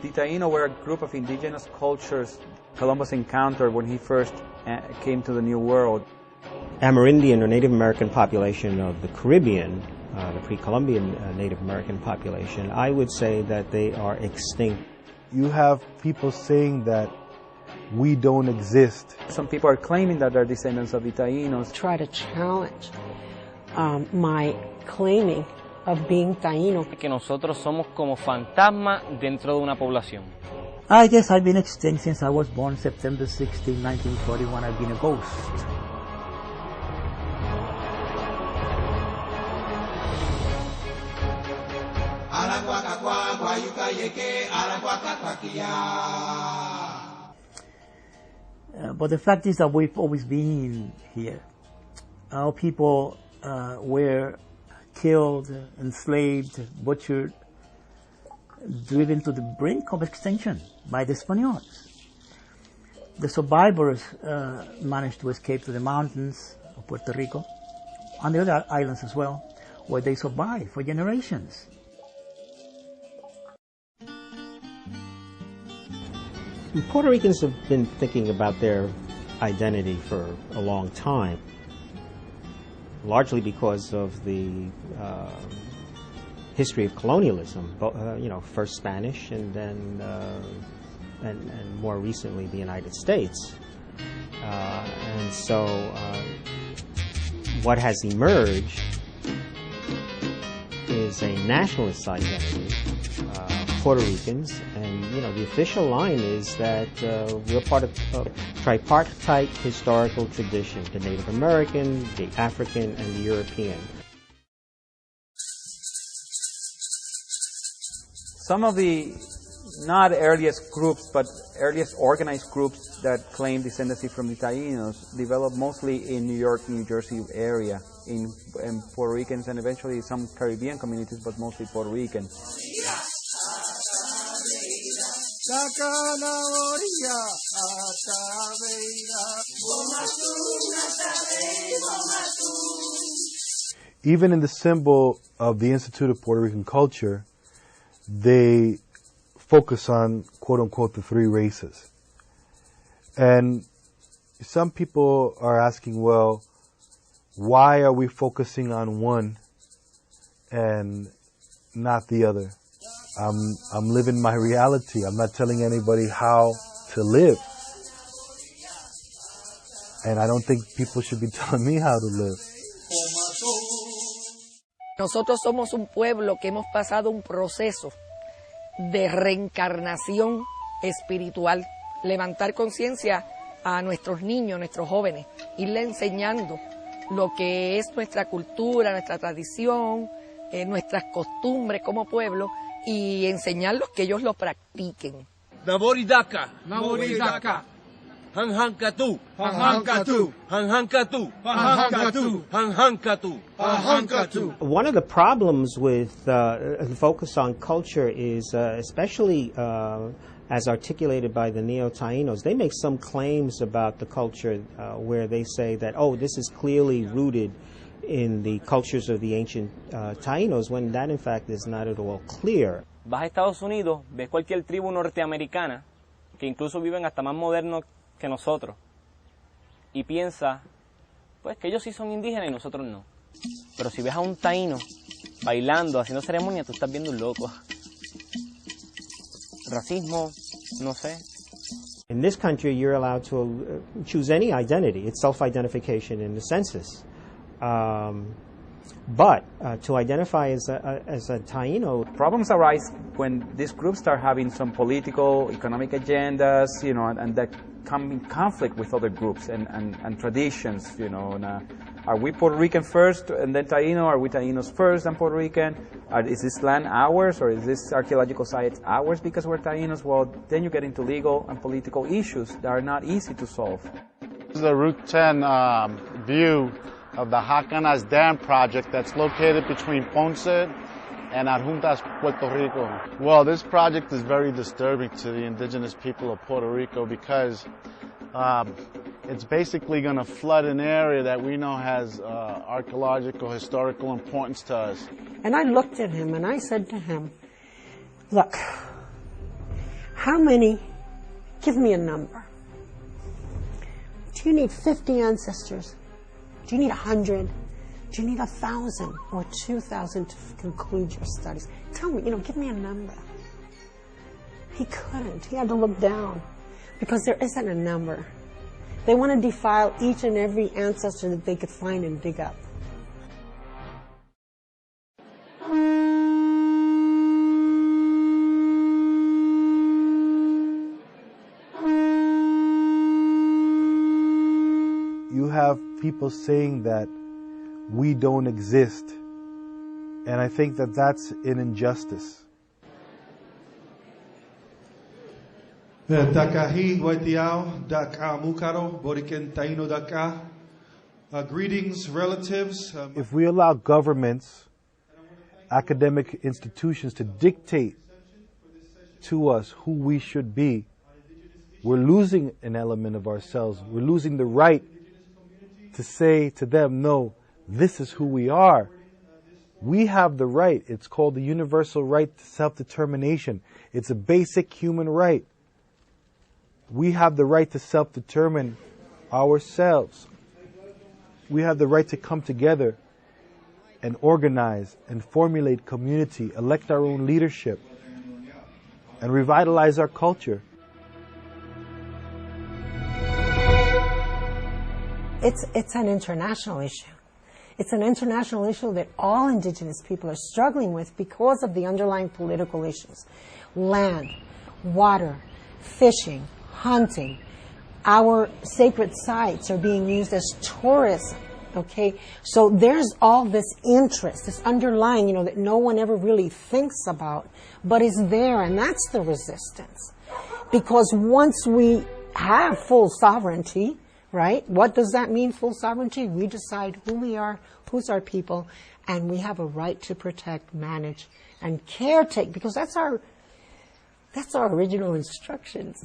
The Taino were a group of indigenous cultures Columbus encountered when he first came to the New World. Amerindian or Native American population of the Caribbean, the pre-Columbian Native American population, I would say that they are extinct. You have people saying that we don't exist. Some people are claiming that they're descendants of the Taínos. Try to challenge my claiming of being Taino. Que nosotros somos como fantasmas dentro de una población. I guess I've been extinct since I was born September 16, 1941. I've been a ghost. But the fact is that we've always been here. Our people were killed, enslaved, butchered, driven to the brink of extinction by the Spaniards. The survivors managed to escape to the mountains of Puerto Rico and the other islands as well, where they survived for generations. Puerto Ricans have been thinking about their identity for a long time, largely because of the history of colonialism. First Spanish, and then and more recently the United States. And so what has emerged is a nationalist identity, Puerto Ricans, and the official line is that we're part of a tripartite historical tradition: the Native American, the African, and the European. Some of the not earliest groups, but earliest organized groups that claim descendancy from the Taínos developed mostly in New York, New Jersey area, in Puerto Ricans, and eventually some Caribbean communities, but mostly Puerto Rican. Even in the symbol of the Institute of Puerto Rican Culture, they focus on, quote-unquote, the three races. And some people are asking, well, why are we focusing on one and not the other? I'm living my reality. I'm not telling anybody how to live. And I don't think people should be telling me how to live. Nosotros somos un pueblo que hemos pasado un proceso de reencarnación espiritual, levantar conciencia a nuestros niños, nuestros jóvenes, irle enseñando lo que es nuestra cultura, nuestra tradición, nuestras costumbres como pueblo, y enseñarlos que ellos lo practiquen. Naboridaka, Naboridaka, Hanhankatu, Hanhankatu, Hanhankatu, Hanhankatu, Hanhankatu, Hanhankatu. One of the problems with the focus on culture is, especially as articulated by the Neo-Taínos, they make some claims about the culture where they say that, oh, this is clearly rooted in the cultures of the ancient Taínos, when that in fact is not at all clear. Vas a Estados Unidos, ves cualquier tribu norteamericana, que incluso viven hasta más modernos que nosotros, y piensa, pues que ellos sí son indígenas y nosotros no. Pero si ves a un taíno bailando, haciendo ceremonia, tú estás viendo un loco. Racismo, no sé. In this country, you're allowed to choose any identity. It's self-identification in the census. But to identify as a Taino... Problems arise when these groups start having some political, economic agendas, and that come in conflict with other groups and traditions, are we Puerto Rican first and then Taino? Are we Taínos first and Puerto Rican? Is this land ours, or is this archaeological site ours because we're Taínos? Well, then you get into legal and political issues that are not easy to solve. This is a Route 10 view of the Jacanas Dam project that's located between Ponce and Adjuntas, Puerto Rico. Well, this project is very disturbing to the indigenous people of Puerto Rico because it's basically going to flood an area that we know has archaeological, historical importance to us. And I looked at him and I said to him, look, How many, give me a number. Do you need 50 ancestors? Do you need 100? Do you need 1,000 or 2,000 to conclude your studies? Tell me, give me a number. He couldn't. He had to look down because there isn't a number. They want to defile each and every ancestor that they could find and dig up. You have people saying that we don't exist, and I think that that's an injustice. Greetings, relatives. If we allow governments, academic institutions to dictate to us who we should be, we're losing an element of ourselves. We're losing the right to say to them, no, this is who we are. We have the right. It's called the universal right to self-determination. It's a basic human right. We have the right to self-determine ourselves. We have the right to come together and organize and formulate community, elect our own leadership, and revitalize our culture. It's an international issue. It's an international issue that all indigenous people are struggling with because of the underlying political issues. Land, water, fishing, hunting. Our sacred sites are being used as tourism, okay? So there's all this interest, this underlying, that no one ever really thinks about, but is there, and that's the resistance. Because once we have full sovereignty, right? What does that mean, full sovereignty? We decide who we are, who's our people, and we have a right to protect, manage, and caretake, because that's our original instructions,